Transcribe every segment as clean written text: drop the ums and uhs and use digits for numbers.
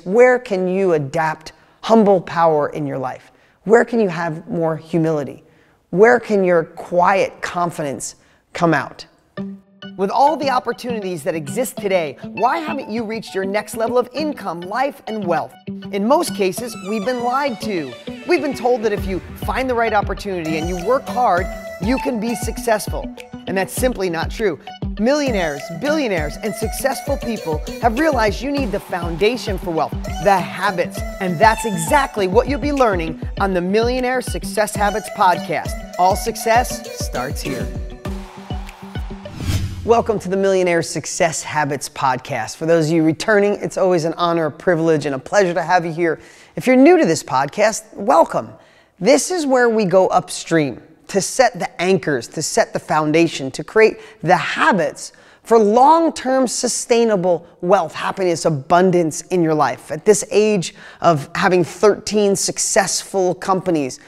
Where can you adapt humble power in your life? Where can you have more humility? Where can your quiet confidence come out? With all the opportunities that exist today, why haven't you reached your next level of income, life, and wealth? In most cases, we've been lied to. We've been told that if you find the right opportunity and you work hard, you can be successful. And that's simply not true. Millionaires, billionaires, and successful people have realized you need the foundation for wealth, the habits. And that's exactly what you'll be learning on the Millionaire Success Habits podcast. All success starts here. Welcome to the Millionaire Success Habits podcast. For those of you returning, it's always an honor, a privilege, and a pleasure to have you here. If you're new to this podcast, welcome. This is where we go upstream to set the anchors, to set the foundation, to create the habits for long-term sustainable wealth, happiness, abundance in your life. At this age of having 13 successful companies,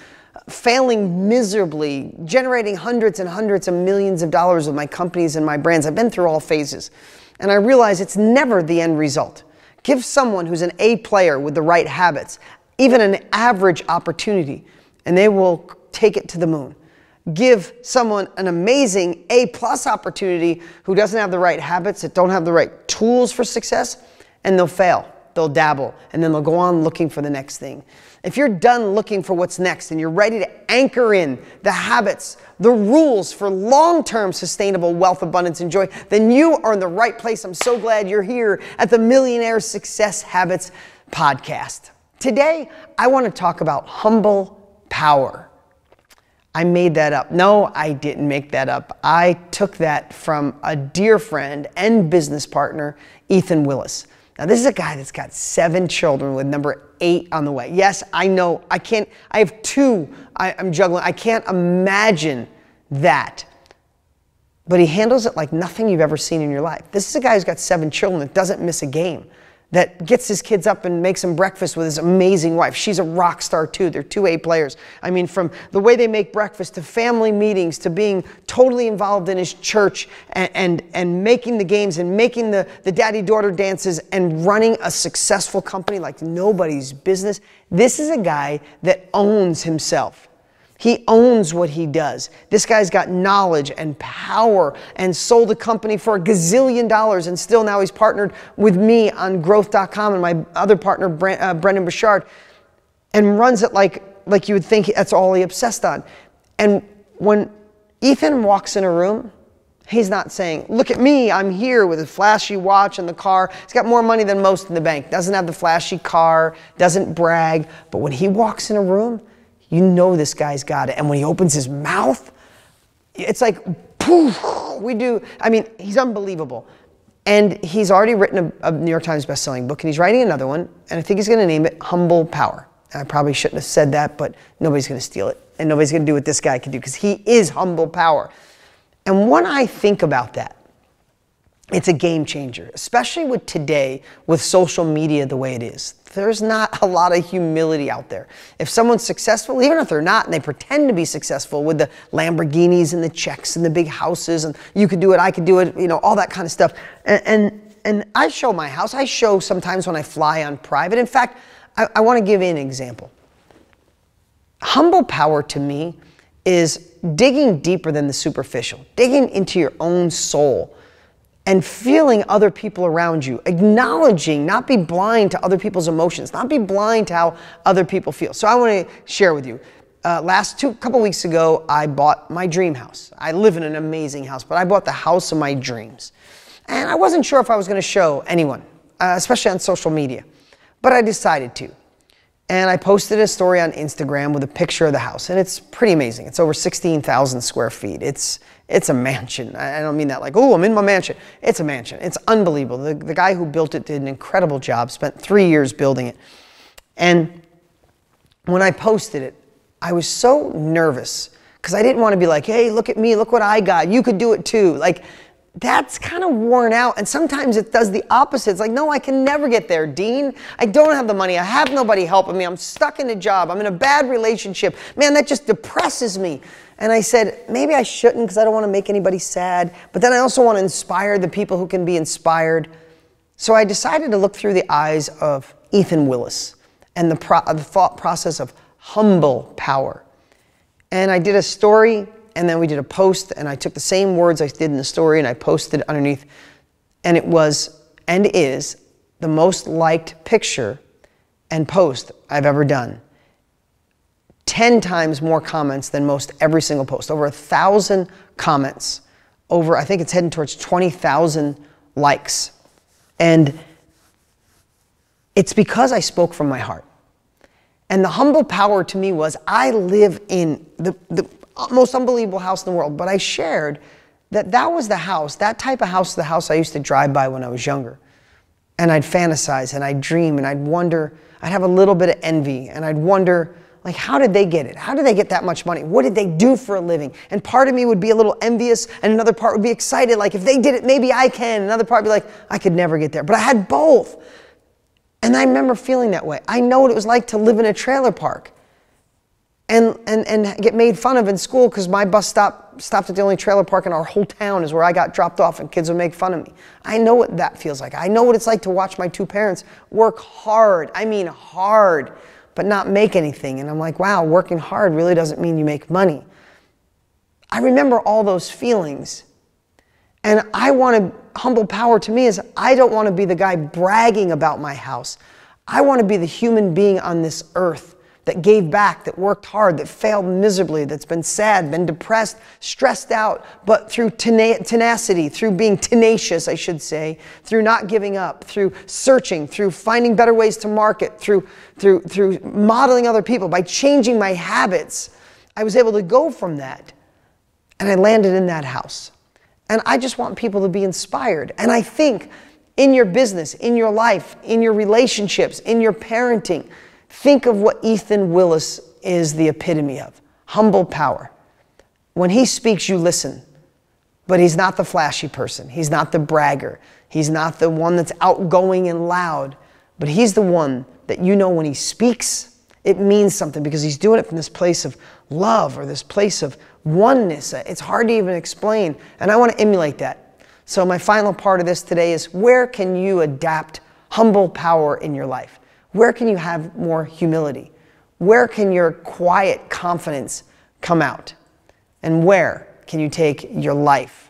failing miserably, generating hundreds and hundreds of millions of dollars with my companies and my brands. I've been through all phases, and I realize it's never the end result. Give someone who's an A player with the right habits, even an average opportunity, and they will take it to the moon. Give someone an amazing A+ opportunity who doesn't have the right habits, that don't have the right tools for success, and they'll fail. They'll dabble, and then they'll go on looking for the next thing. If you're done looking for what's next and you're ready to anchor in the habits, the rules for long-term sustainable wealth, abundance, and joy, then you are in the right place. I'm so glad you're here at the Millionaire Success Habits podcast. Today, I want to talk about humble power. I made that up. No, I didn't make that up. I took that from a dear friend and business partner, Ethan Willis. Now, this is a guy that's got 7 children with number 8 on the way. Yes, I know. I have 2 I'm juggling. I can't imagine that. But he handles it like nothing you've ever seen in your life. This is a guy who's got 7 children that doesn't miss a game, that gets his kids up and makes them breakfast with his amazing wife. She's a rock star too. They're 2 A players. I mean, from the way they make breakfast to family meetings to being totally involved in his church and making the games and making the daddy-daughter dances and running a successful company like nobody's business. This is a guy that owns himself. He owns what he does. This guy's got knowledge and power and sold a company for $1 gazillion, and still now he's partnered with me on growth.com and my other partner, Brendan Bouchard, and runs it like you would think that's all he obsessed on. And when Ethan walks in a room, he's not saying, look at me, I'm here with a flashy watch and the car. He's got more money than most in the bank. Doesn't have the flashy car, doesn't brag. But when he walks in a room, you know this guy's got it. And when he opens his mouth, it's like, poof, he's unbelievable. And he's already written a New York Times bestselling book, and he's writing another one, and I think he's going to name it Humble Power. And I probably shouldn't have said that, but nobody's going to steal it, and nobody's going to do what this guy can do, because he is humble power. And when I think about that, it's a game changer, especially with today, with social media the way it is. There's not a lot of humility out there. If someone's successful, even if they're not, and they pretend to be successful with the Lamborghinis and the checks and the big houses, and you could do it, I could do it, all that kind of stuff. And I show my house. I show sometimes when I fly on private. In fact, I want to give you an example. Humble power to me is digging deeper than the superficial, digging into your own soul, and feeling other people around you, acknowledging, not be blind to other people's emotions, not be blind to how other people feel. So I want to share with you, couple weeks ago, I bought my dream house. I live in an amazing house, but I bought the house of my dreams. And I wasn't sure if I was going to show anyone, especially on social media, but I decided to. And I posted a story on Instagram with a picture of the house, and it's pretty amazing. It's over 16,000 square feet. It's a mansion. I don't mean that like, oh, I'm in my mansion. It's a mansion. It's unbelievable. The guy who built it did an incredible job, spent 3 years building it. And when I posted it, I was so nervous because I didn't want to be like, hey, look at me, look what I got. You could do it too. Like, that's kind of worn out, and sometimes it does the opposite. It's like, no, I can never get there, Dean. I don't have the money. I have nobody helping me. I'm stuck in a job. I'm in a bad relationship. Man, that just depresses me. And I said, maybe I shouldn't because I don't want to make anybody sad, but then I also want to inspire the people who can be inspired. So I decided to look through the eyes of Ethan Willis and the thought process of humble power. And I did a story, and then we did a post, and I took the same words I did in the story and I posted underneath, and it was and is the most liked picture and post I've ever done. 10 times more comments than most every single post. Over 1,000 comments. Over, I think it's heading towards 20,000 likes. And it's because I spoke from my heart. And the humble power to me was, I live in the most unbelievable house in the world, but I shared that that was the house, that type of house, the house I used to drive by when I was younger. And I'd fantasize and I'd dream and I'd wonder, I'd have a little bit of envy and I'd wonder, like, how did they get it? How did they get that much money? What did they do for a living? And part of me would be a little envious and another part would be excited, like, if they did it, maybe I can. Another part would be like, I could never get there. But I had both. And I remember feeling that way. I know what it was like to live in a trailer park and get made fun of in school because my bus stopped at the only trailer park in our whole town is where I got dropped off and kids would make fun of me. I know what that feels like. I know what it's like to watch my two parents work hard. I mean hard, but not make anything. And I'm like, wow, working hard really doesn't mean you make money. I remember all those feelings. And humble power to me is, I don't want to be the guy bragging about my house. I want to be the human being on this earth that gave back, that worked hard, that failed miserably, that's been sad, been depressed, stressed out, but through tenacity, through being tenacious, I should say, through not giving up, through searching, through finding better ways to market, through modeling other people, by changing my habits, I was able to go from that. And I landed in that house. And I just want people to be inspired. And I think in your business, in your life, in your relationships, in your parenting, think of what Ethan Willis is the epitome of. Humble power. When he speaks, you listen. But he's not the flashy person. He's not the bragger. He's not the one that's outgoing and loud. But he's the one that you know when he speaks, it means something because he's doing it from this place of love or this place of oneness. It's hard to even explain. And I want to emulate that. So my final part of this today is, where can you adapt humble power in your life? Where can you have more humility? Where can your quiet confidence come out? And where can you take your life,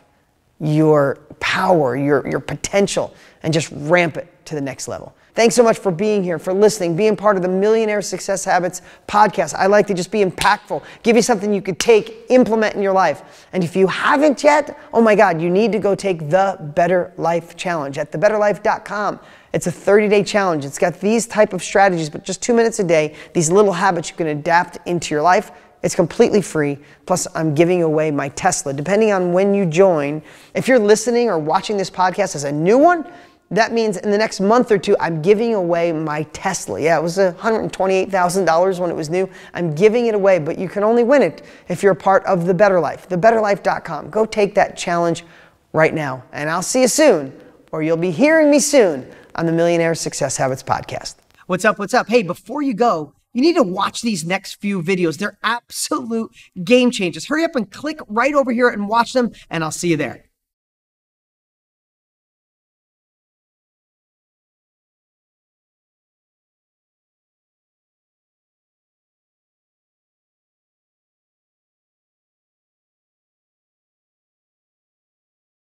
your power, your potential, and just ramp it to the next level? Thanks so much for being here, for listening, being part of the Millionaire Success Habits podcast. I like to just be impactful, give you something you could take, implement in your life. And if you haven't yet, oh my God, you need to go take the Better Life Challenge at thebetterlife.com. It's a 30-day challenge. It's got these type of strategies, but just 2 minutes a day, these little habits you can adapt into your life. It's completely free. Plus, I'm giving away my Tesla. Depending on when you join, if you're listening or watching this podcast as a new one, that means in the next month or two, I'm giving away my Tesla. Yeah, it was $128,000 when it was new. I'm giving it away, but you can only win it if you're a part of The Better Life, thebetterlife.com. Go take that challenge right now, and I'll see you soon, or you'll be hearing me soon on the Millionaire Success Habits podcast. What's up? What's up? Hey, before you go, you need to watch these next few videos. They're absolute game changers. Hurry up and click right over here and watch them, and I'll see you there.